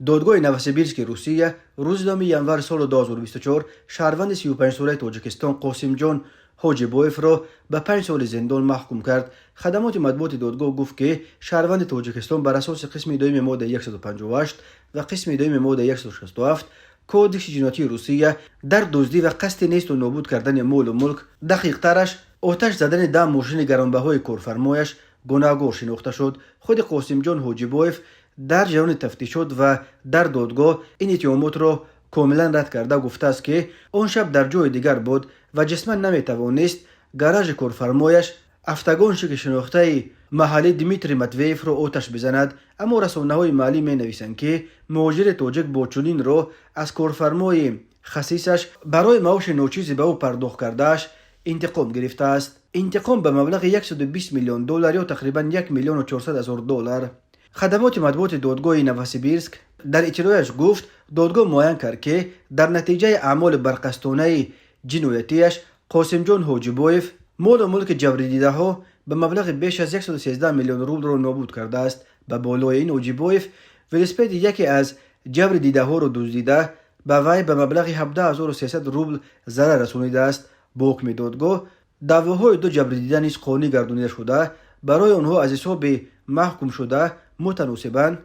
دادگاه نوسیبیرسک روسیه روز 9 ینور سال 2024 شهروند 35 ساله تاجیکستان قاسم جان حاجیبایف را به 5 سال زندان محکوم کرد. خدمات مطبوعات دادگاه گفت که شهروند تاجیکستان بر اساس قسم دوم ماده 158 و قسم دوم ماده 167 کودکس جنایتی روسیه در دزدی و قصد نیست و نابود کردن مال و ملک، دقیق ترش آتش زدن دم ماشین گرانبهای کارفرمایش گناهکار شناخته شد. خود قاسم جان حاجیبایف در جریان تفتیشات و در دادگاه این اتهامات را کاملا رد کرده گفته است که آن شب در جای دیگر بود و جسما نمیتوانست گاراژ کارفرمایش افتگان شک شناخته محلی دیمیتری متویف را آتش بزند. اما رسانه‌های محلی می نویسند که مهاجر تاجیک با چنین را از کارفرمای خسیسش برای معاش ناچیزی به او پرداخت کردهش انتقام گرفته است. انتقام به مبلغ 120 میلیون دلار یا تقریبا 1 میلیون و 400 هزار دلار. خدمات مطبوعات دادگاه نوسیبیرسک در اطلاعش گفت دادگاه معین کرد که در نتیجه اعمال برقصدانه جنایتیش قاسم جان حاجیبایف مال و ملک جبری دیده ها به مبلغ بیش از 113 میلیون روبل را نابود کرده است. به بالای این حاجیبایف ولسپید یکی از جبری دیده ها را دزدیده به وی به مبلغ 17300 روبل ضرر رسانیده است. با حکم دادگاه دعواهای دو جبری دیده نیز قانونی گردانیده شده برای آنها از حساب محکوم شده متناسباً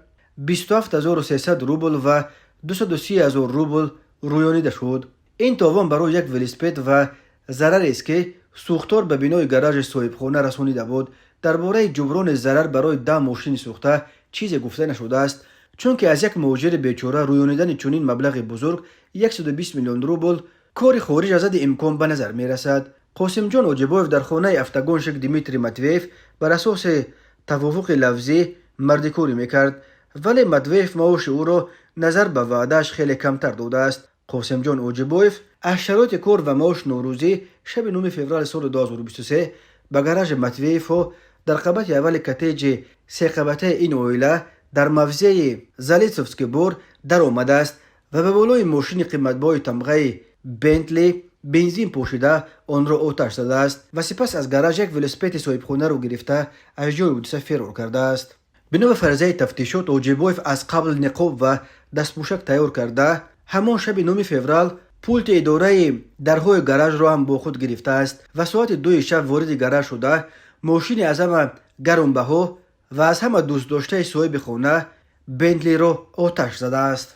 27300 روبل و 230000 روبل رویانیده شد. این تاوان برای یک ولسپید و ضرری است که سوختار به بنای گاراژ صاحبخانه رسانیده بود. درباره جبران ضرر برای 10 ماشین سوخته چیزی گفته نشده است، چون که از یک مهاجر بیچاره رویانیدن چنین مبلغ بزرگ 120 میلیون روبل کار خارج از حد امکان به نظر می رسد. قاسم جان حاجیبایف در خانه افتگان شک دیمیتری متویف بر اساس توافق لفظی مردکاری میکرد، ولی متویف معاش او را نظر به وعدهش خیلی کمتر داده است. قاسم جان حاجیبایف از شرایط کار و معاش نوروزی شب 9 فوریه سال 2023 به گاراژ متویف در قبط اول کتیج سه قبطه این اویله در موزه زالیتسوفسکی بور در آمده است و به بالای ماشین قیمتبای تمغه بنتلی بنزین پوشیده آن را آتش زده است و سپس از گاراژ یک ولسپید صاحبخانه را گرفته از جای حادثه فرار کرده است. بنا به فرضیه تفتیشات حاجیبایف از قبل نقاب و دستپوشک تیار کرده همان شب 9 فوریه پولت اداره درهای گاراژ را هم با خود گرفته است و ساعت 2 شب وارد گاراژ شده ماشین از همه گرانبها و از همه دوست داشته صاحب خانه بنتلی را آتش زده است.